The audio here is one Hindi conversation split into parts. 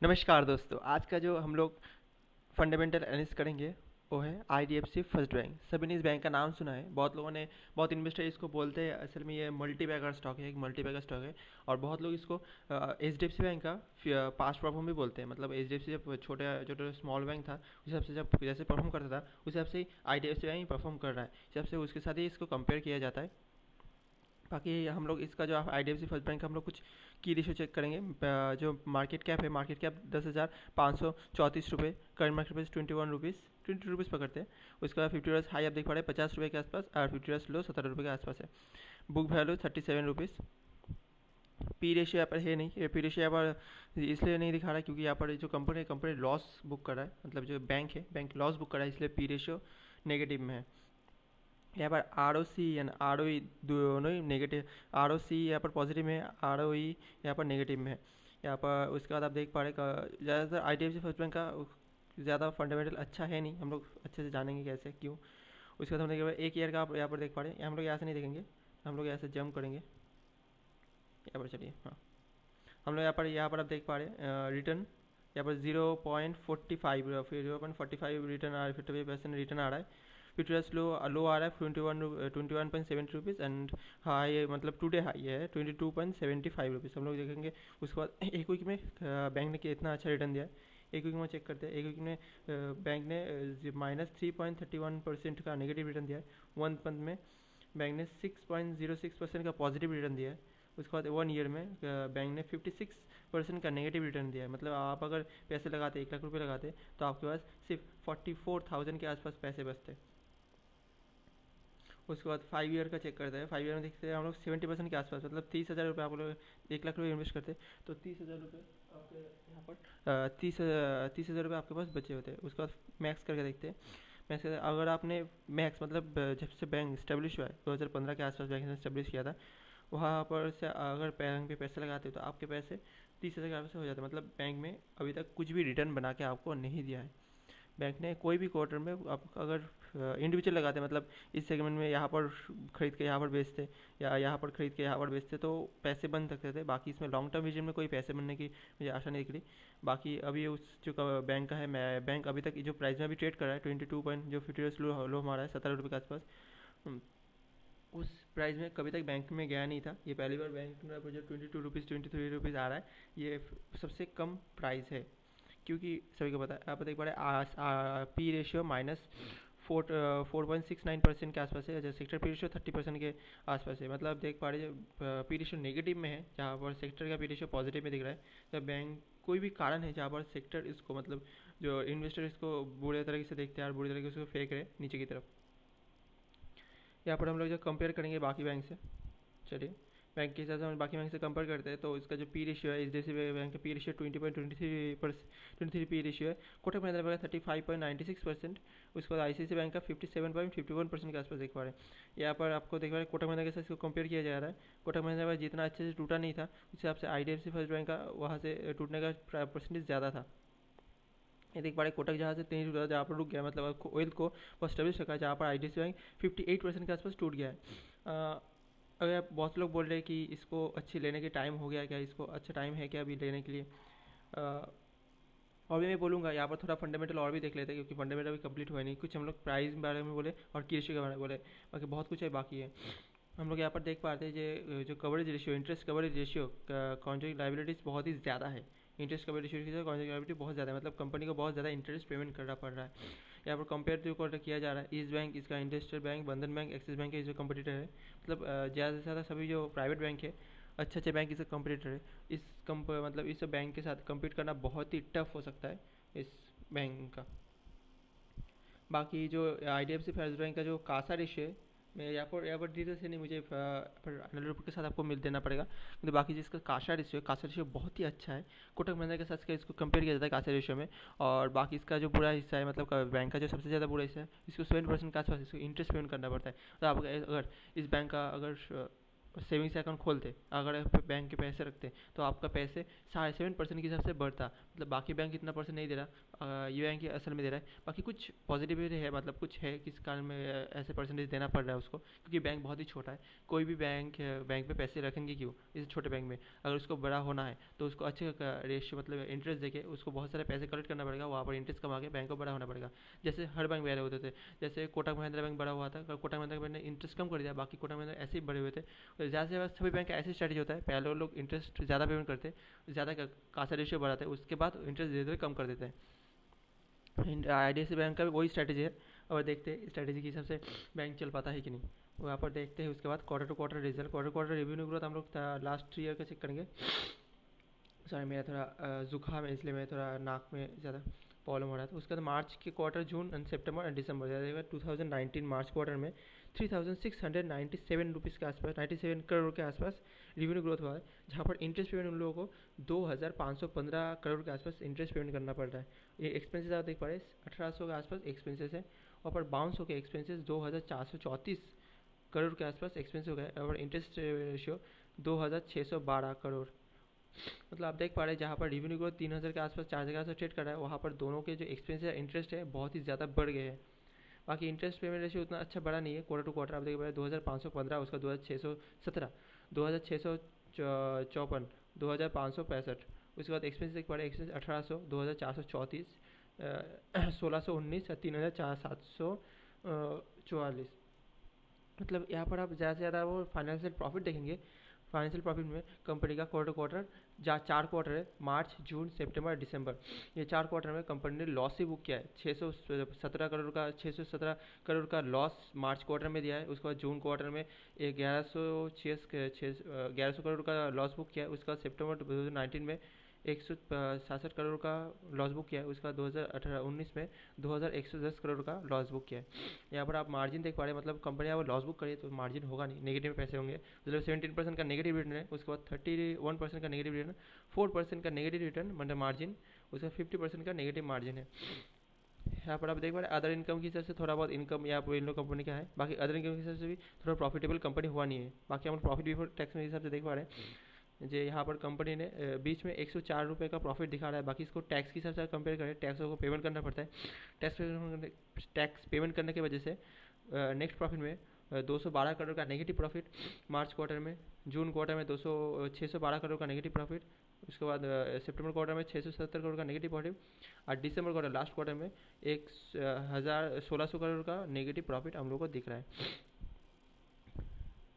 नमस्कार दोस्तों, आज का जो हम लोग फंडामेंटल एनालिसिस करेंगे वो है आईडीएफसी फर्स्ट बैंक। सभी ने इस बैंक का नाम सुना है, बहुत लोगों ने, बहुत इन्वेस्टर इसको बोलते हैं। असल में ये मल्टी बैगर स्टॉक है, एक मल्टी बैगर स्टॉक है। और बहुत लोग इसको H D F C bank का पास्ट परफॉर्म भी बोलते हैं। मतलब एच डी एफ सी जब छोटे जो स्मॉल बैंक था उस हिसाब से जब जैसे परफॉर्म करता था उस हिसाब से ही I D F C bank perform कर रहा है, इस हिसाब से उसके साथ ही इसको कंपेयर किया जाता है। बाकी हम लोग इसका जो I D F C first bank का हम लोग कुछ की रेशियो चेक करेंगे। जो मार्केट कैप है, मार्केट कैप 10,534 रुपये, करंट मार्केट प्राइस 21 रुपीज़ पकड़ते हैं। उसके बाद 50 हाई आप देख पा रहे हैं 50 रुपये के आसपास, और 50 लो 17 रुपये के आसपास है। Book value 37 rupees. P ratio यहाँ पर है नहीं, ये पी रेशियो यहाँ पर इसलिए नहीं दिखा रहा है क्योंकि यहाँ पर जो कंपनी लॉस बुक कर रहा है, मतलब जो बैंक है बैंक लॉस बुक कर रहा है, इसलिए पी रेशियो नेगेटिव में है। यहाँ पर R O C and R O E दोनों ही नेगेटिव, आर ओ सी यहाँ पर पॉजिटिव में है, आर ओ ई यहाँ पर नेगेटिव में है। यहाँ पर उसके बाद आप देख पा रहे ज़्यादातर I D F C first bank का ज़्यादा फंडामेंटल अच्छा है नहीं, हम लोग अच्छे से जानेंगे कैसे क्यों। उसके बाद हम देखेंगे एक ईयर का, आप यहाँ पर देख पा रहे हैं। हम लोग यहाँ से नहीं देखेंगे, हम लोग यहाँ से जंप करेंगे। यहाँ पर चलिए, हाँ, हम लोग यहाँ पर आप देख पा रहे हैं रिटर्न यहाँ पर 0.45, फिर 0.45 रिटर्न आ रहा है, 50% रिटर्न आ रहा है। फ्यूचर्स लो आ रहा है 21.70 रुपीज़, एंड हाई मतलब टुडे हाई है 22.75 रुपीज़। हम लोग देखेंगे उसके बाद एक वीक में बैंक ने कितना अच्छा रिटर्न दिया है। एक वीक में चेक करते हैं। एक वीक में बैंक ने -3.31% का नेगेटिव रिटर्न दिया है। 1 मंथ में बैंक ने 6.06% का पॉजिटिव रिटर्न दिया है। उसके बाद 1 ईयर में बैंक ने 56% का नेगेटिव रिटर्न दिया है। मतलब आप अगर पैसे लगाते 1 लाख रुपये लगाते तो आपके पास सिर्फ 44,000 के आसपास पैसे बचते। उसके बाद 5 ईयर का चेक करते हैं। 5 ईयर में देखते हैं हम लोग 70% के आसपास, मतलब 30,000 रुपये आप लोग 1 लाख रुपये इन्वेस्ट करते तो 30,000 रुपये आपके यहाँ पर 30,000 रुपये आपके पास बचे होते हैं। उसके बाद मैक्स करके देखते हैं। मैक्स अगर आपने मैक्स मतलब जब से बैंक स्टेब्लिश हुआ है 2015 के आसपास बैंक ने स्टेब्लिश किया था, वहाँ पर से अगर बैंक पे पैसे लगाते तो आपके पैसे 30,000 के आसपास हो जाते। मतलब बैंक में अभी तक कुछ भी रिटर्न बना के आपको नहीं दिया है। बैंक ने कोई भी क्वार्टर में आप अगर इंडिविजुअल लगाते, मतलब इस सेगमेंट में यहाँ पर खरीद के यहाँ पर बेचते या यहाँ पर खरीद के यहाँ पर बेचते तो पैसे बन सकते थे। बाकी इसमें लॉन्ग टर्म विजन में कोई पैसे बनने की मुझे आशा नहीं दिख रही। बाकी अभी उस जो बैंक का है, मैं बैंक अभी तक जो प्राइस में अभी ट्रेड कर रहा है 22 पॉइंट, जो 50 लो हमारा है 17 रुपये के आसपास, उस प्राइस में कभी तक बैंक में गया नहीं था। ये पहली बार बैंक में जो 22 रुपीज़ 23 रुपीज़ आ रहा है, ये सबसे कम प्राइस है। क्योंकि सभी को पता है, आप देख पा रहे हैं पी रेशियो -4.69% के आसपास है, जैसे सेक्टर पी रेशियो 30% के आसपास है। मतलब आप देख पा रहे हैं पी रेशियो नेगेटिव में है, जहाँ पर सेक्टर का पी रेशियो पॉजिटिव में दिख रहा है। जब बैंक कोई भी कारण है जहाँ पर सेक्टर इसको, मतलब जो इन्वेस्टर इसको बुरे तरीके से देखते हैं और बुरी तरीके से उसको फेंक रहे हैं नीचे की तरफ। यहाँ पर हम लोग जो कंपेयर करेंगे बाकी बैंक से, चलिए बैंक के हिसाब से हम बाकी बैंक से कंपेयर करते हैं तो इसका जो पी रेशियो है, H D F C bank का पी रेशियो 20.23 पी रेशियो है। कोटक महिंद्रा बैंक का 35.96%। उसके बाद आई सी सी बैंक का 57.51% के आसपास देख पा रहे हैं। यहाँ पर आपको देख पा रहे हैं कोटक महिंद्रा के साथ इसको कंपेयर किया जा रहा है। कोटक महिंद्रा बैंक जितना अच्छे से टूटा नहीं था, उस हिसाब से I D F C first bank का वहाँ से टूटने का परसेंटेज ज़्यादा था। ये देख पा रहे कोटक जहाँ से तेज टूटा, जहाँ पर रुक गया, मतलब ऑयल को स्टेब्लिश रखा है, जहाँ पर I D F C bank 58% के आसपास टूट गया है। अगर बहुत लोग बोल रहे हैं कि इसको अच्छी लेने के टाइम हो गया क्या, इसको अच्छा टाइम है क्या अभी लेने के लिए। और भी मैं बोलूँगा यहाँ पर थोड़ा फंडामेंटल और भी देख लेते हैं, क्योंकि फंडामेंटल अभी कंप्लीट हुआ नहीं। कुछ हम लोग प्राइस के बारे में बोले और की रेशियो के बारे में बोले, बाकी बहुत कुछ है बाकी है। हम लोग यहाँ पर देख पाते हैं जो coverage ratio, interest coverage ratio, contract liabilities बहुत ही ज़्यादा है। इंटरेस्ट कवरेज रेशियो की कॉन्ट्रैक्ट लाइबिलिटी बहुत ज़्यादा है, मतलब कंपनी को बहुत ज़्यादा इंटरेस्ट पेमेंट करना पड़ रहा है। यहाँ पर कंपेयर जो किया जा रहा है, ईस्ट बैंक, इसका इंडस्ट्रियल बैंक, बंधन बैंक, एक्सिस बैंक के जो कंपटीटर है, मतलब ज़्यादा से ज़्यादा सभी जो प्राइवेट बैंक है, अच्छे अच्छे बैंक इसका कंपटीटर है। मतलब इस बैंक के साथ कम्पीट करना बहुत ही टफ हो सकता है इस बैंक का। बाकी जो I D F C first bank का जो कासा रेशियो है, मैं यहाँ पर डिटेल से नहीं, मुझे एनालिटिक रिपोर्ट के साथ आपको मिल देना पड़ेगा। तो बाकी जिसका कासा रेशियो बहुत ही अच्छा है। कोटक महिंद्रा के साथ इसको कंपेयर किया जाता है कासा रेशियो में। और बाकी इसका जो बुरा हिस्सा है, मतलब बैंक का जो सबसे ज़्यादा बुरा हिस्सा है, इसको 7% के आसपास इसको इंटरेस्ट पेमेंट करना पड़ता है। तो आप अगर इस बैंक का अगर सेविंग्स अकाउंट खोलते, अगर आप बैंक के पैसे रखते, तो आपका पैसे 7.5% के हिसाब से बढ़ता। मतलब बाकी बैंक इतना परसेंट नहीं दे रहा, ये बैंक असल में दे रहा है। बाकी कुछ पॉजिटिविटी है, मतलब कुछ है किस कारण में ऐसे परसेंटेज देना पड़ रहा है उसको, क्योंकि बैंक बहुत ही छोटा है। कोई भी बैंक में पैसे रखेंगे क्यों इस छोटे बैंक में, अगर उसको बड़ा होना है तो उसको अच्छे रेशियो मतलब इंटरेस्ट देके उसको बहुत सारे पैसे कलेक्ट करना पड़ेगा, वहाँ पर इंटरेस्ट कमा के बैंक को बड़ा होना पड़ेगा। जैसे हर बैंक बड़े होते थे, जैसे कोटक महिंद्रा बैंक बड़ा हुआ था, कोटक महिंद्रा बैंक ने इंटरेस्ट कम कर दिया, बाकी कोटक महिंद्रा ऐसे ही बड़े हुए थे। तो ज़्यादा से ज़्यादा सभी बैंक का ऐसी स्ट्रैटेजी होता है, पहले वो लोग इंटरेस्ट ज़्यादा पेमेंट करते, ज़्यादा कासा रेशियो बढ़ाते हैं, उसके बाद इंटरेस्ट धीरे धीरे कम कर देते हैं। IDFC बैंक का भी वही स्ट्रैटेजी है। और देखते हैं स्ट्रैटेजी के हिसाब से बैंक चल पाता है कि नहीं, वहाँ पर देखते हैं। उसके बाद quarter to quarter result, quarter quarter revenue growth हम लोग लास्ट ईयर का चेक करेंगे। सॉरी मेरा थोड़ा जुकाम है, इसलिए मैं थोड़ा नाक में ज़्यादा प्रॉब्लम हो रहा था। उसके बाद मार्च के quarter, June and September and December 2019 March quarter में 3697 रुपीज़ के आसपास, 97 करोड़ के आसपास रेवेन्यू ग्रोथ हुआ है, जहाँ पर इंटरेस्ट पेमेंट उन लोगों को 2515 करोड़ के आसपास इंटरेस्ट पेमेंट करना पड़ रहा है। ये एक्सपेंसेस आप देख पा रहे हैं, 1800 के आसपास एक्सपेंसेस है, और पर बाउंस होकर एक्सपेंसेस 2434 करोड़ के आसपास एक्सपेंस हो गए, और इंटरेस्ट रेशियो 2612 करोड़। मतलब आप देख पा रहे हैं जहाँ पर रेवेन्यू ग्रोथ 3000 के आसपास, 4000 के आसपास ट्रेड कर रहा है, वहाँ पर दोनों के जो एक्सपेंस है, इंटरेस्ट है, बहुत ही ज़्यादा बढ़ गए हैं। बाकी इंटरेस्ट पेमेंट रेशियो उतना अच्छा बड़ा नहीं है, क्वार्टर टू क्वार्टर आप देख पा रहे हैं 2515, उसका 2617, 2654, 2565। उसके बाद एक्सपेंस देख पा रहे हैं, एक्सपेंस 1800, 2434, 1619, 3744। मतलब यहाँ पर आप ज़्यादा से ज़्यादा वो फाइनेंशियल प्रॉफिट देखेंगे। फाइनेंशियल प्रॉफिट में कंपनी का क्वार्टर क्वार्टर, जहाँ 4 क्वार्टर है, मार्च, जून, सितंबर, दिसंबर, ये 4 क्वार्टर में कंपनी ने लॉस ही बुक किया है। 617 का लॉस मार्च क्वार्टर में दिया है। उसके बाद जून क्वार्टर में 1100 करोड़ का लॉस बुक किया है। उसके बाद सितंबर 2019 में 167 करोड़ का लॉस बुक किया है। उसका 2018-19 में 2110 करोड़ का लॉस बुक किया है। यहाँ पर आप मार्जिन देख पा रहे हैं, मतलब कंपनी अगर लॉस बुक करिए तो मार्जिन होगा नहीं, नेगेटिव में पैसे होंगे। मतलब 17% का नेगेटिव रिटर्न है, उसके बाद 31% का नेगेटिव रिटर्न, 4% का नेगेटिव रिटर्न मतलब मार्जिन, उसका 50% का नेगेटिव मार्जिन है। यहाँ पर आप देख पा रहे हैं अदर इनकम की हिसाब से थोड़ा बहुत इनकम यहाँ पर इन लोग कंपनी का है। बाकी अदर इनकम के हिसाब से भी थोड़ा प्रॉफिटेबल कंपनी हुआ नहीं है। बाकी हम प्रॉफिट बिफोर टैक्स में हिसाब से देख पा रहे हैं, जो यहाँ पर कंपनी ने बीच में 104 रुपये का प्रॉफिट दिखा रहा है। बाकी इसको टैक्स के हिसाब से कंपेयर करें, टैक्स को पेमेंट करना पड़ता है। टैक्स पेमेंट करने की वजह से नेक्स्ट प्रॉफिट में 212 करोड़ का नेगेटिव प्रॉफिट मार्च क्वार्टर में, जून क्वार्टर में 612 करोड़ का नेगेटिव प्रॉफिट, उसके बाद सितंबर क्वार्टर में 670 करोड़ का नेगेटिव प्रॉफिट, और दिसंबर क्वार्टर लास्ट क्वार्टर में 1600 करोड़ का नेगेटिव प्रॉफिट हम लोग को दिख रहा है।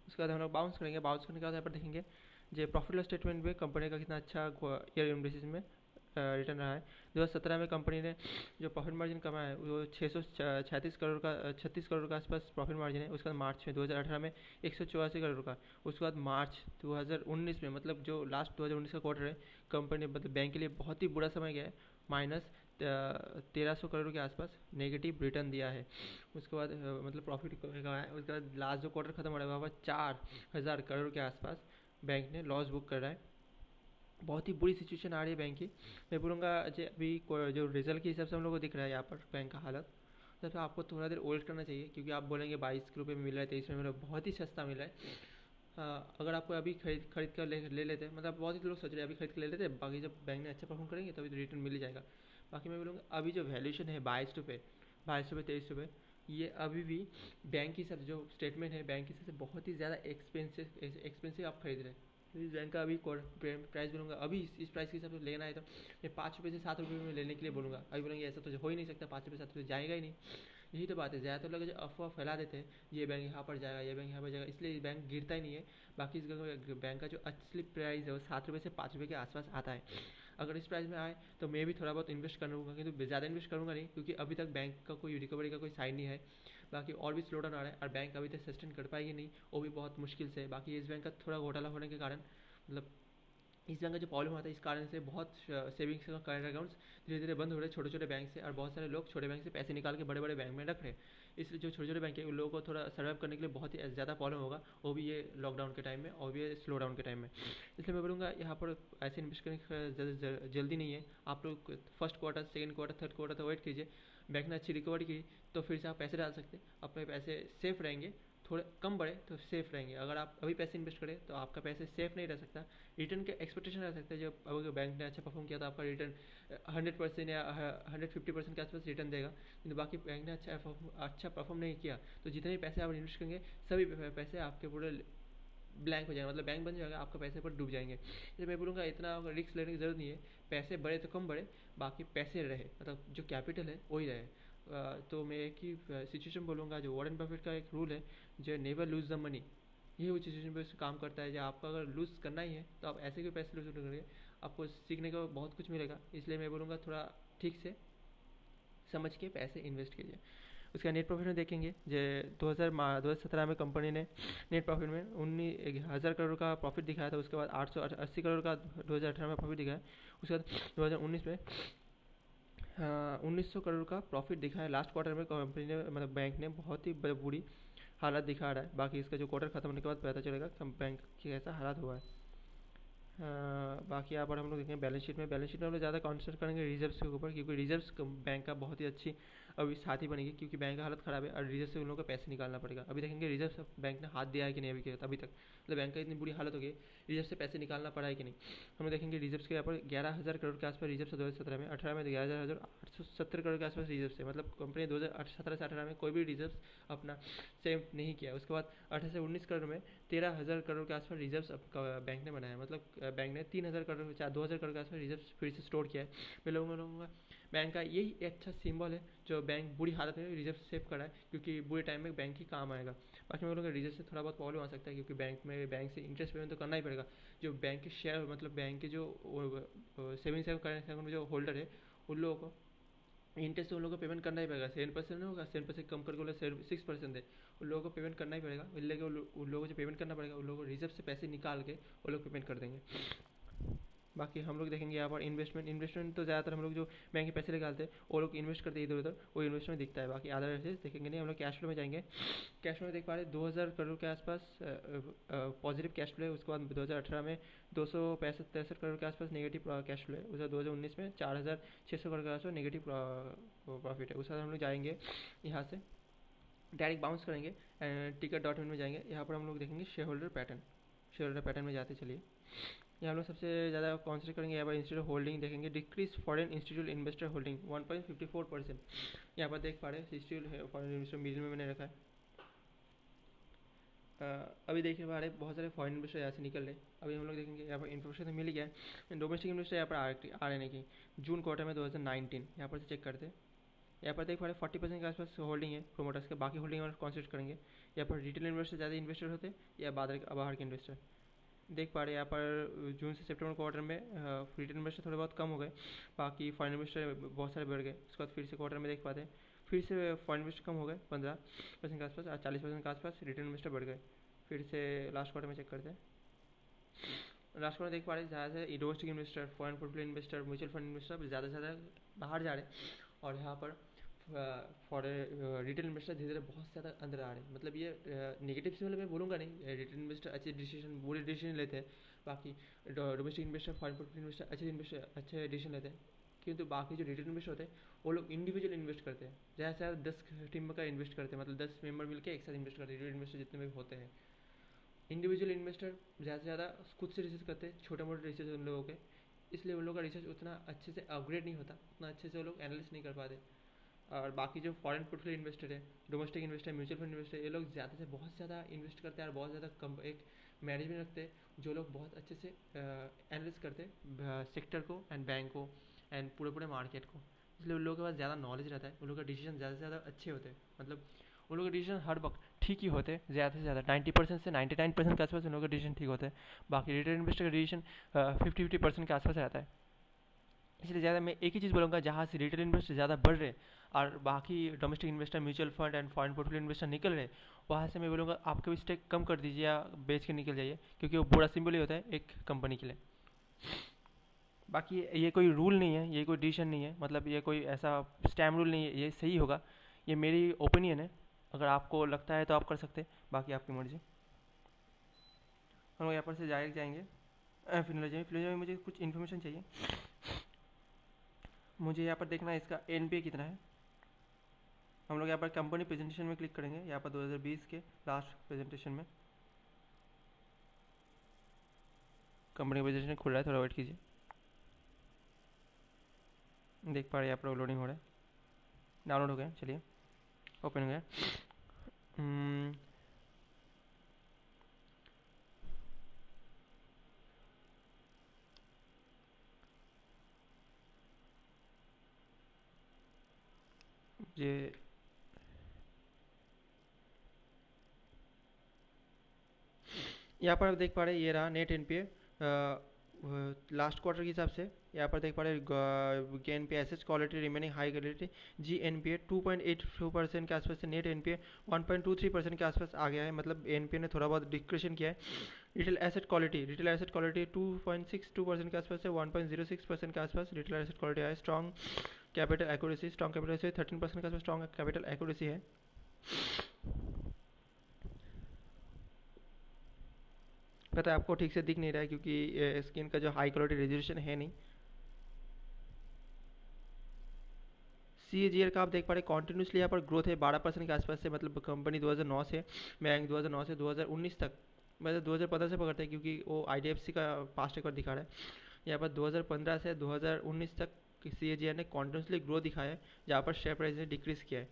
उसके बाद हम लोग बाउंस करेंगे, बाउंस करने के बाद यहाँ पर देखेंगे जो प्रॉफिट लॉस स्टेटमेंट में कंपनी का कितना अच्छा ईयर एंड बेसिस में रिटर्न रहा है। 2017 में कंपनी ने जो प्रॉफिट मार्जिन कमाया है वो 636 करोड़ का 36 करोड़ के आसपास प्रॉफिट मार्जिन है। उसके बाद मार्च में 2018 में 184 करोड़ का। उसके बाद मार्च 2019 में, मतलब जो लास्ट 2019 का क्वार्टर है, कंपनी मतलब बैंक के लिए बहुत ही बुरा समय गया है, माइनस 1300 करोड़ के आसपास नेगेटिव रिटर्न दिया है। उसके बाद मतलब प्रॉफिट कमाया है। उसके बाद लास्ट जो क्वार्टर खत्म हो रहा है वहाँ पर 4000 करोड़ के आसपास बैंक ने लॉस बुक कर रहा है। बहुत ही बुरी सिचुएशन आ रही है बैंक की। मैं बोलूँगा जो अभी जो रिजल्ट के हिसाब से हम लोग को दिख रहा है यहाँ पर बैंक का हालत, तो आपको थोड़ा देर वेट करना चाहिए, क्योंकि आप बोलेंगे 22 रुपये में मिल रहा है, 23 में मिल रहा है, बहुत ही सस्ता मिल रहा है। अगर आपको अभी खरीद कर ले लेते हैं, मतलब बहुत ही लोग सोच रहे हैं अभी खरीद कर ले लेते हैं, बाकी जब बैंक ने अच्छा परफॉर्म करेंगे तभी तो रिटर्न मिल ही जाएगा। बाकी मैं बोलूँगा अभी जो वैल्यूशन है 22 रुपये, 23 रुपये, ये अभी भी बैंक की सब जो स्टेटमेंट है बैंक की सबसे बहुत ही ज़्यादा एक्सपेंसिव आप खरीद रहे हैं। तो इस बैंक का अभी प्राइस बोलूँगा, अभी इस प्राइस के हिसाब से लेना है तो मैं 5 रुपये से 7 रुपये में लेने के लिए बोलूँगा। अभी बोलेंगे ऐसा तो हो ही नहीं सकता, 5 रुपये 7 रुपये जाएगा ही नहीं। यही तो बात है, ज़्यादातर लोग जो अफवाह फैला देते हैं ये बैंक यहाँ पर जाएगा, ये बैंक यहाँ पर जाएगा, इसलिए बैंक गिरता ही नहीं है। बाकी इस बैंक का जो असली प्राइस है वो 7 रुपये से 5 रुपये के आसपास आता है। अगर इस प्राइस में आए तो मैं भी थोड़ा बहुत इन्वेस्ट करूँगा, किंतु ज़्यादा इन्वेस्ट करूँगा नहीं, क्योंकि अभी तक बैंक का कोई रिकवरी का कोई साइन नहीं है। बाकी और भी स्लो डाउन आ रहा है और बैंक अभी तक सस्टेन कर पाएगी नहीं, वो भी बहुत मुश्किल से। बाकी इस बैंक का थोड़ा घोटाला होने के कारण, मतलब इस बैंक का जो प्रॉब्लम आता है इस कारण से बहुत सेविंग्स का करंट अकाउंट्स धीरे धीरे बंद हो रहे हैं छोटे छोटे बैंक से, और बहुत सारे लोग छोटे बैंक से पैसे निकाल के बड़े बड़े बैंक में रख रहे हैं। इसलिए जो छोटे छोटे बैंक है उन लोगों को थोड़ा सर्वाइव करने के लिए बहुत ही ज़्यादा प्रॉब्लम होगा, वो भी ये लॉकडाउन के टाइम में और भी ये स्लो डाउन के टाइम में। इसलिए मैं बोलूँगा यहाँ पर ऐसे इन्वेस्ट करने की जल्दी नहीं है। आप लोग first quarter, second quarter, third quarter तो वेट कीजिए, बैंक ने अच्छी रिकवरी की तो फिर से आप पैसे डाल सकते हैं, अपने पैसे सेफ रहेंगे। थोड़े कम बढ़े तो सेफ रहेंगे। अगर आप अभी पैसे इन्वेस्ट करें तो आपका पैसे सेफ नहीं रह सकता, रिटर्न के एक्सपेक्टेशन रह सकता है। जब अगर बैंक ने अच्छा परफॉर्म किया तो आपका रिटर्न 100% या 150% के आसपास रिटर्न देगा, किंतु बाकी बैंक ने अच्छा परफॉर्म नहीं किया तो जितने भी पैसे आप इन्वेस्ट करेंगे सभी पैसे आपके पूरे ब्लैंक हो जाएगा, मतलब बैंक बन जाएगा, आपका पैसे पर डूब जाएंगे। इसलिए मैं बोलूँगा इतना रिस्क लेने की ज़रूरत नहीं है, पैसे बढ़े तो कम बढ़े, बाकी पैसे रहे, मतलब जो कैपिटल है वही रहे। तो मैं एक ही सिचुएशन बोलूँगा, जो वॉरेन बफेट का एक रूल है, जो नेवर लूज़ द मनी, ये वो सिचुएशन पे काम करता है। जो आपको अगर लूज़ करना ही है तो आप ऐसे कोई पैसे लूज़ नहीं करेंगे, आपको सीखने को बहुत कुछ मिलेगा। इसलिए मैं बोलूँगा थोड़ा ठीक से समझ के पैसे इन्वेस्ट कीजिए। उसका नेट प्रॉफिट में देखेंगे, जो 2017 में कंपनी ने नेट प्रॉफिट में 19,000 करोड़ का प्रॉफिट दिखाया था। उसके बाद 880 करोड़ का 2018 में प्रॉफिट दिखाया। उसके बाद 2019 में 1900 करोड़ का प्रॉफिट दिखाया। लास्ट क्वार्टर में कंपनी ने, मतलब बैंक ने बहुत ही बुरी हालत दिखा रहा है। बाकी इसका जो क्वार्टर खत्म होने के बाद पता चलेगा कि बैंक की कैसा हालात हुआ है। बाकी यहाँ पर हम लोग देखेंगे बैलेंस शीट में हम लोग ज़्यादा कॉन्सेंट्रेट करेंगे रिजर्व्स के ऊपर, क्योंकि रिजर्व्स बैंक का बहुत ही अच्छी अभी साथी बनेगी, क्योंकि बैंक का हालत ख़राब है और रिजर्व से उन लोगों को पैसे निकालना पड़ेगा। अभी देखेंगे रिजर्व बैंक ने हाथ दिया है कि नहीं अभी तक, मतलब बैंक का इतनी बुरी हालत हो गई, रिजर्व से पैसे निकालना पड़ा है कि नहीं। हम लोग देखेंगे रिजर्व्स के यहाँ पर 11,000 करोड़ के आसपास रिजर्व 2017 में, 18 में 11,870 करोड़ के आसपास रिजर्व से, मतलब कंपनी 2017 से 18 में कोई भी रिजर्व अपना सेव नहीं किया। उसके बाद 18 से 19 करोड़ में 13,000 करोड़ के आसपास रिजर्व बैंक ने बनाया, मतलब बैंक ने 3,000 करोड़ 2,000 करोड़ के आसपास रिजर्व फिर से स्टोर किया है। मैं लोगों बैंक का यही एक अच्छा सिंबल है, जो बैंक बुरी हालत में रिजर्व सेव करा है, क्योंकि बुरे टाइम में बैंक ही काम आएगा। बाकी मैं बोलूँगा रिजर्व से थोड़ा बहुत प्रॉब्लम आ सकता है, क्योंकि बैंक से इंटरेस्ट पेमेंट तो करना ही पड़ेगा। जो बैंक के शेयर, मतलब बैंक के जो सेविंग्स अकाउंट में जो होल्डर है, उन लोगों को इंटरेस्ट उन लोगों को पेमेंट करना ही पड़ेगा। 7% होगा, 7% कम करके बोले 6% दे, उन लोगों को पेमेंट करना ही पड़ेगा। लेकिन उन लोगों को जो पेमेंट करना पड़ेगा, उन लोगों को रिजर्व से पैसे निकाल के वो लोग पेमेंट कर देंगे। बाकी हम लोग देखेंगे यहाँ पर इन्वेस्टमेंट तो ज़्यादातर हम लोग जो बैंक के पैसे निकालते हैं वो लोग इन्वेस्ट करते हैं इधर उधर, वो इन्वेस्टमेंट दिखता है। बाकी अदर ऐसे देखेंगे नहीं, हम लोग कैश फ्लो में जाएंगे। कैश फ्लो में देख पा रहे हैं 2,000 करोड़ के आसपास पॉजिटिव कैश फ्लो है। उसके बाद 2018 में 263 करोड़ के आसपास नेगेटिव कैश फ्लो है। उसके बाद 2019 में 4,600 करोड़ के आसपास नेगेटिव प्रॉफिट है। उसके बाद हम लोग जाएंगे यहाँ से डायरेक्ट बाउंस करेंगे टिकट डॉट इन में जाएंगे। यहाँ पर हम लोग देखेंगे शेयर होल्डर पैटर्न में जाते चलिए। यहाँ हम लोग सबसे ज़्यादा कॉन्सेंट्रेट करेंगे यहाँ पर इंस्टीट्यूट होल्डिंग देखेंगे, decrease foreign institute investor holding 1.54%। यहाँ पर देख पा रहे हैं इंस्टीट्यूट फॉरेन इन्वेस्टर मिडिल में मैंने रखा है। अभी देखने पा रहे बहुत सारे फॉरेन इन्वेस्टर यहाँ से निकल रहे। अभी हम लोग देखेंगे यहाँ पर इन्फॉर्मेशन तो मिल ही गया है। डोमेस्टिक इन्वेस्टर यहाँ पर आ रहे नहीं कि जून क्वार्टर में 2019 यहाँ पर से चेक करते हैं। यहाँ पर देख पा रहे 40% के आसपास होल्डिंग है प्रोमोटर्स के, बाकी होल्डिंग और कॉन्सेंट्रेट करेंगे। यहाँ पर रिटेल इन्वेस्टर ज़्यादा इन्वेस्टर होते हैं या बाहर के इन्वेस्टर। देख पा रहे हैं यहाँ पर जून से सितंबर क्वार्टर में रिटेल इन्वेस्टर थोड़े बहुत कम हो गए, बाकी फॉरेन इन्वेस्टर बहुत सारे बढ़ गए। उसके बाद फिर से क्वार्टर में देख पाते हैं फिर से फॉरेन इन्वेस्टर कम हो गए 15% के आसपास, और 40% के आसपास रिटेल इन्वेस्टर बढ़ गए। फिर से लास्ट क्वार्टर में चेक करते हैं। लास्ट क्वार्टर देख पा रहे हैं ज़्यादा से domestic investor, foreign portfolio investor, mutual fund investor ज़्यादा से ज़्यादा बाहर जा रहे हैं, और यहाँ पर फॉर रिटेल इन्वेस्टर धीरे धीरे बहुत ज़्यादा अंदर आ रहे हैं। मतलब ये नेगेटिव से, मतलब मैं बोलूँगा नहीं, रिटेल इन्वेस्टर अच्छे डिसीजन बुरे डिसीजन लेते हैं, बाकी domestic investor foreign portfolio investor अच्छे डिसीजन लेते हैं। किंतु बाकी जो रिटेल इन्वेस्टर होते हैं वो लोग इंडिविजुअल इन्वेस्ट करते हैं, ज़्यादा से ज़्यादा 10 टीम का इन्वेस्ट करते हैं, मतलब 10 मेंबर मिलकर एक साथ इन्वेस्ट करते हैं। रिटेल इन्वेस्टर जितने भी होते हैं, इंडिविजुअल इन्वेस्टर ज़्यादा से ज़्यादा खुद से रिसर्च करते हैं, छोटे मोटे रिसर्च उन लोगों के, इसलिए उन लोगों का रिसर्च उतना अच्छे से अपग्रेड नहीं होता, उतना अच्छे से वो लोग एनालिसिस नहीं कर पाते। और बाकी जो फॉरेन पोर्टफोलियो इन्वेस्टर है, domestic investor, mutual fund investor, ये लोग ज़्यादा से बहुत ज़्यादा इन्वेस्ट करते हैं और बहुत ज़्यादा एक मैनेजमेंट रखते हैं, जो लोग बहुत अच्छे से एनालिसिस करते हैं सेक्टर को एंड बैंक को एंड पूरे मार्केट को। इसलिए उन लोगों के पास ज़्यादा नॉलेज रहता है, उन लोगों का डिसीजन ज़्यादा से ज़्यादा अच्छे होते हैं, मतलब उन लोगों के डिसीजन हर वक्त ठीक ही होते हैं। ज़्यादा से ज़्यादा 90% से 99% के आसपास उन लोगों का डिसीजन ठीक होता है। बाकी रिटेल इन्वेस्टर का डिसीजन 50% के आसपास रहता है। इसलिए ज़्यादा मैं एक ही चीज़ बोलूँगा, जहाँ से रिटेल इन्वेस्टर ज़्यादा बढ़ रहे और बाकी domestic investor, mutual fund and foreign portfolio investor निकल रहे, वहाँ से मैं बोलूँगा आपके भी स्टेक कम कर दीजिए या बेच के निकल जाइए, क्योंकि वो बुरा सिंबल ही होता है एक कंपनी के लिए। बाकी ये कोई रूल नहीं है, ये कोई डिसीजन नहीं है, मतलब ये कोई ऐसा स्टैम्प रूल नहीं है ये सही होगा, ये मेरी ओपिनियन है। अगर आपको लगता है तो आप कर सकते हैं, बाकी आपकी मर्जी। हम लोग यहाँ पर से डायरेक्ट जाएंगे फिनोलॉजी में मुझे कुछ इन्फॉर्मेशन चाहिए। मुझे यहाँ पर देखना है इसका एनपीए कितना है। हम लोग यहाँ पर कंपनी प्रेजेंटेशन में क्लिक करेंगे, यहाँ पर 2020 के लास्ट प्रेजेंटेशन में कंपनी प्रेजेंटेशन खुल रहा है, थोड़ा वेट कीजिए। देख पा रहे हैं यहाँ पर लोडिंग हो रहा है, डाउनलोड हो गया, चलिए ओपन हो गया। ये यहाँ पर आप देख पा रहे हैं, ये रहा नेट एनपीए लास्ट क्वार्टर के हिसाब से। यहाँ पर देख पा रहे हैं NPA assets quality remaining high quality, G NPA 2.82% के आसपास से, नेट एनपीए 1.23% के आसपास आ गया है, मतलब एनपीए ने थोड़ा बहुत डिक्रेशन किया है। रिटेल एसेट क्वालिटी 2.62% के आसपास से 1.06% के आसपास रिटेल एसेट क्वालिटी है। स्ट्रॉन्ग कैपिटल एक्यूरेसी 13% के आसपास स्ट्रॉन्ग कैपिटल एक्यूरेसी है। पता है आपको ठीक से दिख नहीं रहा है क्योंकि स्क्रीन का जो हाई क्वालिटी रेजोल्यूशन है नहीं। CAGR का आप देख पा रहे कॉन्टिन्यूसली यहाँ पर ग्रोथ है 12% के आसपास से, मतलब कंपनी 2009 से, बैंक 2009 से 2019 तक, मतलब 2015 से पकड़ते हैं क्योंकि वो IDFC का पास्ट रिकॉर्ड दिखा रहा है। यहाँ पर 2015 से 2019 तक CAGR ने कॉन्टिन्यूसली ग्रोथ दिखाया है, जहाँ पर शेयर प्राइस ने डिक्रीज किया है।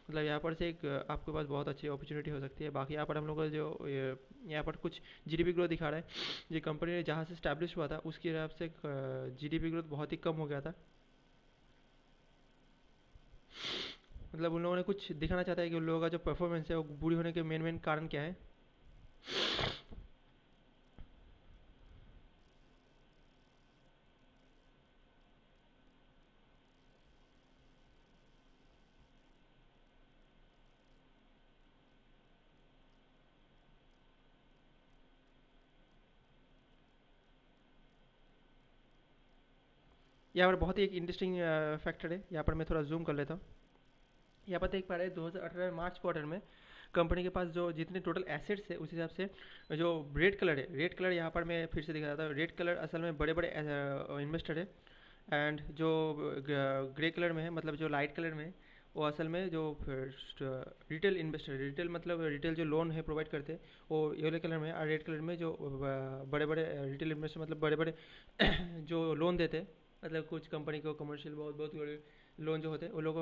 मतलब यहाँ पर से एक आपके पास बहुत अच्छी अपॉर्चुनिटी हो सकती है। बाकी यहाँ पर हम लोग का जो यहाँ पर कुछ GDP ग्रोथ दिखा रहा है, जो कंपनी ने जहाँ से स्टैब्लिश हुआ था उसके हिसाब से GDP ग्रोथ बहुत ही कम हो गया था। मतलब उन लोगों ने कुछ दिखाना चाहता है कि उन लोगों का जो परफॉर्मेंस है वो बुरी होने के मेन कारण क्या है। यहाँ पर बहुत ही एक इंटरेस्टिंग फैक्टर है, यहाँ पर मैं थोड़ा जूम कर लेता हूँ। यहाँ पर देख पा रहे हैं 2018 मार्च क्वार्टर में कंपनी के पास जो जितने टोटल एसेट्स है उस हिसाब से जो रेड कलर है, रेड कलर यहाँ पर मैं फिर से दिखा रहा था, रेड कलर असल में बड़े बड़े इन्वेस्टर है, एंड जो ग्रे कलर में है, मतलब जो लाइट कलर में है, वो असल में जो रिटेल इन्वेस्टर, रिटेल मतलब रिटेल जो लोन है प्रोवाइड करते हैं, वो येलो कलर में है। और रेड कलर में जो बड़े बड़े रिटेल इन्वेस्टर मतलब बड़े बड़े जो लोन देते हैं, मतलब कुछ कंपनी को कमर्शियल बहुत बहुत बड़े लोन जो होते हैं वो लोग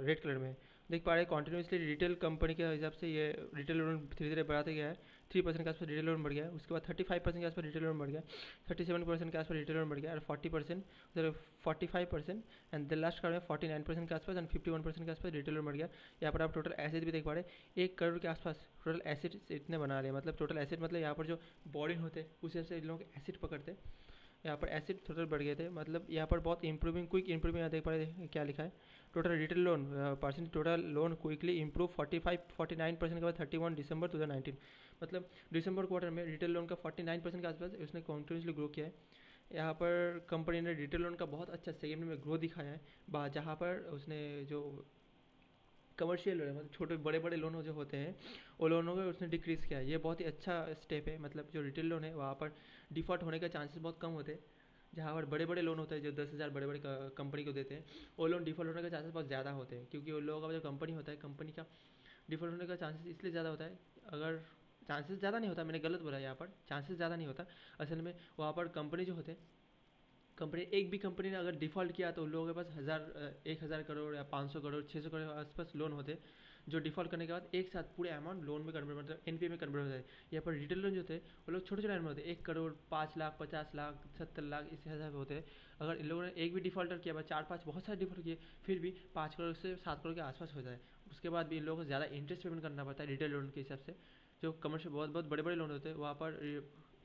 रेड कलर में है। देख पा रहे हैं कॉन्टिन्यूसली रिटेल कंपनी के हिसाब से ये रिटेल लोन धीरे धीरे बढ़ाते गया है। 3% के आसपास रिटेल लोन बढ़ गया है, उसके बाद 35% के आसपास रिटेल लोन बढ़ गया, 37% के आसपास रिटेल लोन बढ़ गया, और 40% उधर 45%, एंड द लास्ट कार्ड में 49% के आसपास एंड 51% के आसपास रिटेल लोन बढ़ गया। यहाँ पर आप टोटल एसेट भी देख पा रहे हैं, 1 करोड़ के आसपास टोटल एसेट इतने बना रहे हैं। मतलब टोटल एसेट मतलब यहाँ पर जो बोरिंग होते हैं उस हिसाब से इन लोगों के एसेट पकड़ते हैं। यहाँ पर एसिड टोटल बढ़ गए थे, मतलब यहाँ पर बहुत इंप्रूविंग क्विक इंप्रूविंग, यहाँ देख पा रहे हैं क्या लिखा है, total retail loan percent, total loan quickly improve 49% के बाद 31 दिसंबर 2019, मतलब दिसंबर क्वार्टर में रिटेल लोन का 49% के आसपास उसने कॉन्टिन्यूसली ग्रो किया है। यहाँ पर कंपनी ने रिटेल लोन का बहुत अच्छा सेगमेंट में ग्रो दिखाया है, जहाँ पर उसने जो कमर्शियल लोन मतलब छोटे बड़े बड़े लोन जो होते हैं वो लोनों को उसने डिक्रीज़ किया है। ये बहुत ही अच्छा स्टेप है, मतलब जो रिटेल लोन है वहाँ पर डिफ़ॉल्ट होने का चांसेस बहुत कम होते हैं। जहाँ पर बड़े बड़े लोन होते हैं जो 10,000 बड़े बड़े कंपनी को देते हैं, वो लोन डिफ़ॉल्ट होने का चांसेस बहुत ज़्यादा होते हैं, क्योंकि उन लोगों का जो कंपनी होता है कंपनी का डिफ़ॉल्ट होने का चांसेस इसलिए ज़्यादा होता है। अगर चांसेस ज़्यादा नहीं होता, मैंने गलत बोला, यहाँ पर चांसेस ज़्यादा नहीं होता, असल में वहाँ पर कंपनी जो होते हैं, कंपनी एक भी कंपनी ने अगर डिफ़ॉल्ट किया तो उन लोगों के पास 1,000 करोड़ या 500 करोड़ 600 करोड़ के आसपास लोन होते, जो डिफ़ॉल्ट करने के बाद एक साथ पूरे अमाउंट लोन में कन्वर्ट, मतलब एनपीए में कन्वर्ट हो जाए। यहाँ पर रिटेल लोन जो होते हैं वो लोग छोटे छोटे अमाउंट होते हैं, 1 करोड़ 5 लाख 50 लाख 70 लाख इस हिसाब से होते हैं। अगर इन लोगों ने एक भी डिफ़ॉल्टर किया, 4-5 बहुत सारे डिफ़ॉल्ट किए, फिर भी 5 करोड़ से 7 करोड़ के आसपास हो जाए, उसके बाद भी इन लोगों को ज़्यादा इंटरेस्ट पेमेंट करना पड़ता है रिटेल लोन के हिसाब से। जो कमर्शियल बहुत बहुत बड़े बड़े लोन होते हैं वहाँ पर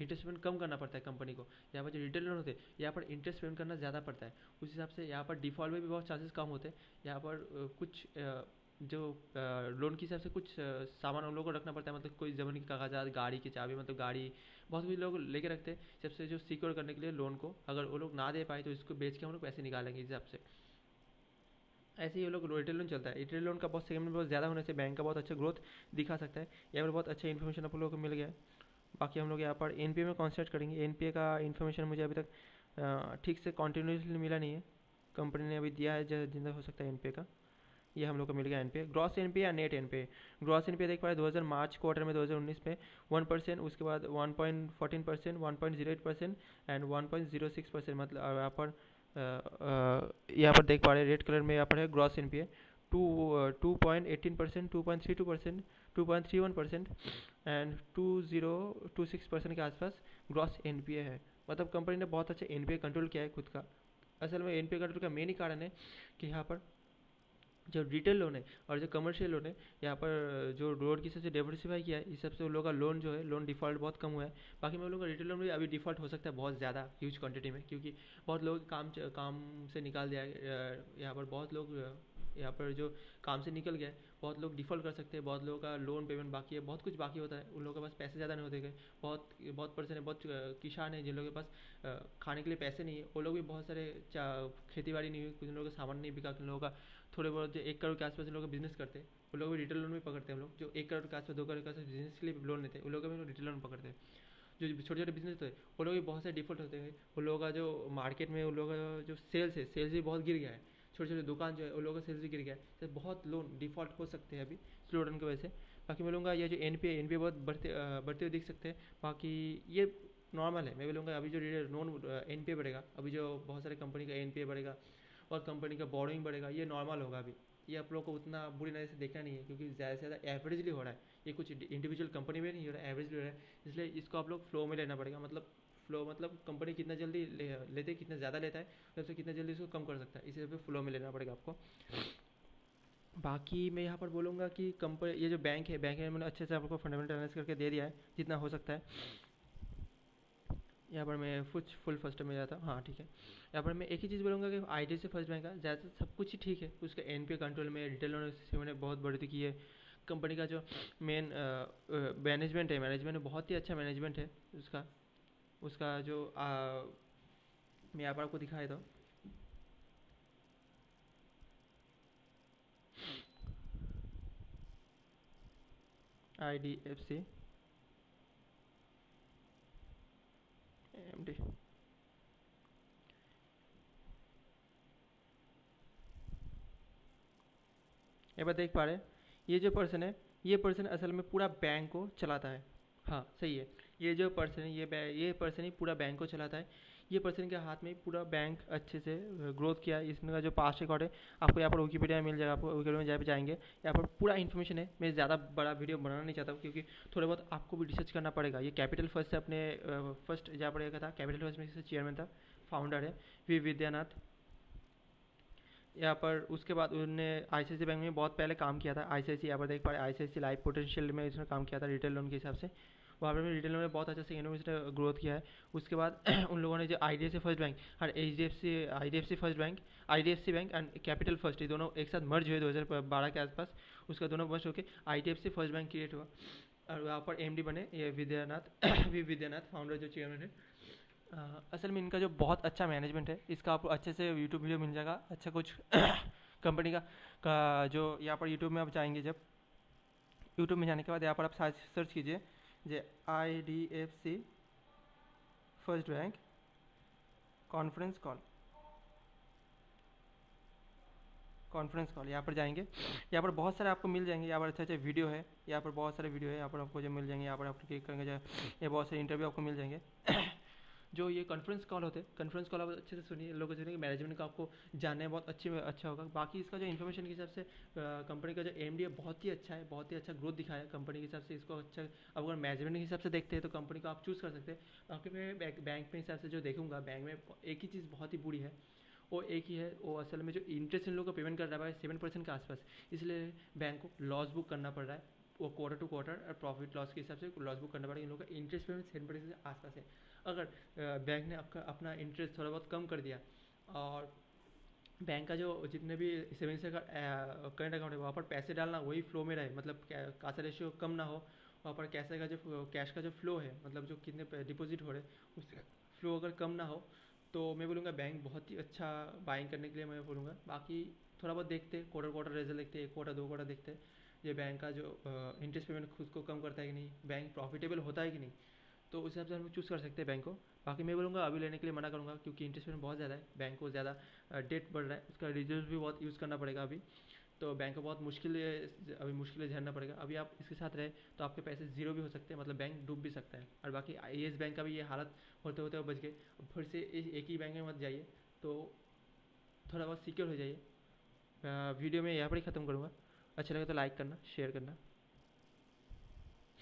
इंटरेस्ट पेमेंट कम करना पड़ता है कंपनी को। यहाँ पर जो रिटेल लोन होते हैं यहाँ पर इंटरेस्ट पेमेंट करना ज़्यादा पड़ता है, उस हिसाब से यहाँ पर डिफ़ॉल्ट में भी बहुत चांसेस कम होते हैं। यहाँ पर कुछ जो लोन के हिसाब से कुछ सामान उन लोगों को रखना पड़ता है, मतलब कोई ज़मीन के कागजात, गाड़ी की चाबी, मतलब गाड़ी बहुत कुछ लोग लेके रखते हैं सबसे, जो सिक्योर करने के लिए लोन को। अगर वो लोग ना दे पाए तो इसको बेच के हम लोग पैसे निकालेंगे इस हिसाब से। ऐसे ही ये लोग रिटेल लोन चलता है। रिटेल लोन का बहुत सेगमेंट बहुत ज़्यादा होने से बैंक का बहुत अच्छा ग्रोथ दिखा सकता है। यहाँ पर बहुत अच्छा इन्फॉर्मेशन आप लोगों को मिल गया है। बाकी हम लोग यहाँ पर एनपीए में कॉन्सेंट्रेट करेंगे। एनपीए का इन्फॉर्मेशन मुझे अभी तक ठीक से कॉन्टिन्यूसली मिला नहीं है, कंपनी ने अभी दिया है जितना हो सकता है एनपीए का। ये हम लोग को मिल गया एनपीए। ग्रॉस एनपीए या नेट एनपीए, ग्रॉस एनपीए देख पा रहे 2000 मार्च क्वार्टर में 2019 में 1%, उसके बाद 1.14%, 1.08% एंड 1.06%, मतलब यहाँ पर देख पा रहे हैं रेड कलर में यहाँ पर है ग्रॉस एनपीए 2.18%, 2.32%, 2.31% एंड 2.026% के आसपास ग्रॉस एनपीए है। मतलब कंपनी ने बहुत अच्छा एनपीए कंट्रोल किया है खुद का। असल में एनपीए कंट्रोल का मेन ही कारण है कि यहाँ पर जो रिटेल लोन है और जो कमर्शियल लोन है, यहाँ पर जो रोड की सबसे डाइवर्सिफाई किया है, इस सबसे उन लोगों का लोन जो है, लोन डिफ़ॉल्ट बहुत कम हुआ है। बाकी में उन लोगों का रिटेल लोन भी अभी डिफ़ॉल्ट हो सकता है बहुत ज़्यादा ह्यूज क्वांटिटी में, क्योंकि बहुत लोग काम से निकाल दिया है। यहाँ पर बहुत लोग यहाँ पर जो काम से निकल गए, बहुत लोग डिफ़ॉल्ट कर सकते हैं, बहुत लोगों का लोन पेमेंट बाकी है, बहुत कुछ बाकी होता है, उन लोगों के पास पैसे ज़्यादा नहीं होते गए। बहुत बहुत पर्सन है, बहुत किसान है जिन लोगों के पास खाने के लिए पैसे नहीं है, वो लोग भी बहुत सारे खेती बाड़ी नहीं हुई, कुछ लोगों का सामान नहीं बिका, कुछ लोगों का थोड़े बहुत जो 1 करोड़ के आसपास लोग बिजनेस करते हैं, उन लोग भी रिटेल लोन भी पकड़ते हैं। हम लोग जो 1 करोड़ के आसपास 2 करोड़ के आसपास बिजनेस के लिए लोन लेते हैं, उन लोगों का भी रिटेल लोन पकड़ते हैं। जो छोटे छोटे बिजनेस होते हैं, वो लोग भी बहुत सारे डिफॉल्ट होते हैं। उन लोगों का जो मार्केट में उन लोगों का जो सेल्स है, सेल्स भी बहुत गिर गया है। छोटे छोटे दुकान जो है, उन लोगों का सेल्स भी गिर गया है, तो बहुत लोन डिफॉल्ट हो सकते हैं अभी स्लो डाउन की वजह से। बाकी मैं बोलूँगा ये जो एनपीए बहुत बढ़ते हुए दिख सकते हैं। बाकी ये नॉर्मल है। मैं बोलूँगा अभी जो नॉन एनपीए बढ़ेगा, अभी जो बहुत सारे कंपनी का एनपीए बढ़ेगा और कंपनी का बोरोइंग बढ़ेगा, ये नॉर्मल होगा अभी। ये आप लोग को उतना बुरी नज़र से देखना नहीं है, क्योंकि ज़्यादा से ज़्यादा एवरेजली हो रहा है। ये कुछ इंडिविजुअल कंपनी में नहीं हो रहा है, एवरेजली हो रहा है। इसलिए इसको आप लोग फ्लो में लेना पड़ेगा। मतलब फ्लो मतलब कंपनी कितना जल्दी लेते कितना ज़्यादा लेता है, तो कितना जल्दी इसको कम कर सकता है, इसी पे फ्लो में लेना पड़ेगा आपको। बाकी मैं यहाँ पर बोलूँगा कि कंपनी ये जो बैंक है, बैंक में मैंने अच्छे से आपको फंडामेंटल एनालिसिस करके दे दिया है जितना हो सकता है। यहाँ पर मैं फुल फर्स्ट में जाता हूँ, हाँ ठीक है। यहाँ पर मैं एक ही चीज़ बोलूँगा कि आईडीएफसी फर्स्ट बैंक का ज़्यादा सब कुछ ही ठीक है। उसका एनपीए कंट्रोल में रिटेल लोन ने बहुत बढ़ती की है। कंपनी का जो मेन मैनेजमेंट है, मैनेजमेंट बहुत ही अच्छा मैनेजमेंट है उसका। उसका जो मैं यहाँ पर आपको दिखा देता हूँ। आईडीएफसी एमडी, ये बात देख पा रहे हैं, ये जो पर्सन है, ये पर्सन असल में पूरा बैंक को चलाता है। हाँ सही है। ये जो पर्सन है, ये पर्सन ही पूरा बैंक को चलाता है। ये पर्सन के हाथ में पूरा बैंक अच्छे से ग्रोथ किया है। इसका जो पास्ट रिकॉर्ड है आपको यहाँ पर विकीपीडिया में मिल जाएगा। आपको विकीपीडिया में जहाँ पे जाएंगे, यहाँ पर पूरा इन्फॉर्मेशन है। मैं ज़्यादा बड़ा वीडियो बनाना नहीं चाहता हूँ, क्योंकि थोड़ा बहुत आपको भी रिसर्च करना पड़ेगा। ये कैपिटल फर्स्ट से अपने फर्स्ट जहाँ पर था, कैपिटल फर्स्ट में चेयरमैन था, फाउंडर है वी विद्यानाथ। यहाँ पर उसके बाद उन्होंने आईसीआईसी बैंक में बहुत पहले काम किया था। आईसीआईसी यहाँ पर देख पा रहे आईसीआईसी लाइफ पोटेंशियल में इसने काम किया था रिटेल लोन के हिसाब से। वहाँ पर भी रिटेल लोन में बहुत अच्छे से इन्होंने ग्रोथ किया है। उसके बाद उन लोगों ने जो आईडीएफसी फर्स्ट बैंक और IDFC first bank, IDFC bank and capital first, ये दोनों एक साथ मर्ज हुए 2012 के आसपास। उसका दोनों मर्ज होकर आईडीएफसी फर्स्ट बैंक क्रिएट हुआ और वहाँ पर एमडी बने ये विद्यानाथ वी विद्यानाथ, फाउंडर जो चेयरमैन है। असल में इनका जो बहुत अच्छा मैनेजमेंट है, इसका आपको अच्छे से यूट्यूब वीडियो मिल जाएगा। अच्छा कुछ कंपनी का जो यहाँ पर यूट्यूब में आप जाएंगे, जब यूट्यूब में जाने के बाद यहाँ पर आप सर्च कीजिए जे IDFC first bank conference call, conference call यहाँ पर जाएंगे। यहाँ पर बहुत सारे आपको मिल जाएंगे। यहाँ पर अच्छे अच्छे वीडियो है, यहाँ पर बहुत सारे वीडियो है, यहाँ पर आपको जो मिल जाएंगे। यहाँ पर आप क्लिक करेंगे जो ये बहुत सारे इंटरव्यू आपको मिल जाएंगे। जो ये कॉन्फ्रेंस कॉल होते हैं, कॉन्फ्रेंस कॉल आप अच्छे से सुनिए, लोगों से सुनिए, मैनेजमेंट का आपको जानने में बहुत अच्छा होगा। बाकी इसका जो इन्फॉर्मेशन के हिसाब से कंपनी का जो एमडी है बहुत ही अच्छा है, बहुत ही अच्छा ग्रोथ दिखाया है कंपनी के हिसाब से। इसको अच्छा अब अगर मैनेजमेंट के हिसाब से देखते हैं तो कंपनी को आप चूज़ कर सकते हैं। बाकी मैं बैंक के हिसाब से जो देखूंगा, बैंक में एक ही चीज़ बहुत ही बुरी है, वो एक ही है, वो असल में जो इंटरेस्ट इन लोगों को पेमेंट कर रहा है 7% के आसपास, इसलिए बैंक को लॉस बुक करना पड़ रहा है। वो क्वार्टर टू क्वार्टर और प्रॉफिट लॉस के हिसाब से लॉस बुक करना पड़ेगा। इन लोगों का इंटरेस्ट पेमेंट 7% के आसपास है। अगर बैंक ने आपका अपना इंटरेस्ट थोड़ा बहुत कम कर दिया और बैंक का जो जितने भी सेविंग्स का करंट अकाउंट है, वहाँ पर पैसे डालना वही फ्लो में रहे, मतलब कासा रेशियो कम ना हो। वहाँ पर कैश का जो फ्लो है, मतलब जो कितने डिपॉजिट हो रहे हैं, उस फ्लो अगर कम ना हो, तो मैं बोलूँगा बैंक बहुत ही अच्छा बाइंग करने के लिए मैं बोलूँगा। बाकी थोड़ा बहुत देखते, क्वार्टर रिजल्ट देखते, 1 क्वार्टर 2 क्वार्टर देखते ये बैंक का जो इंटरेस्ट पेमेंट खुद को कम करता है कि नहीं, बैंक प्रॉफिटेबल होता है कि नहीं, तो उस हिसाब से हम चूज़ कर सकते हैं बैंक को। बाकी मैं बोलूँगा अभी लेने के लिए मना करूँगा, क्योंकि इंटरेस्ट पेमेंट बहुत ज़्यादा है, बैंक को ज़्यादा डेट बढ़ रहा है, उसका रिजर्व भी बहुत यूज़ करना पड़ेगा अभी। तो बैंक को बहुत अभी मुश्किलें झेलना पड़ेगा। अभी आप इसके साथ रहे तो आपके पैसे ज़ीरो भी हो सकते हैं, मतलब बैंक डूब भी सकता है। और बाकी येस बैंक का भी ये हालत होते होते वो बच गए। अब फिर से एक ही बैंक में मत जाइए, तो थोड़ा बहुत सिक्योर हो जाइए। वीडियो में यहाँ पर ही ख़त्म करूँगा। अच्छा लगे तो लाइक करना, शेयर करना।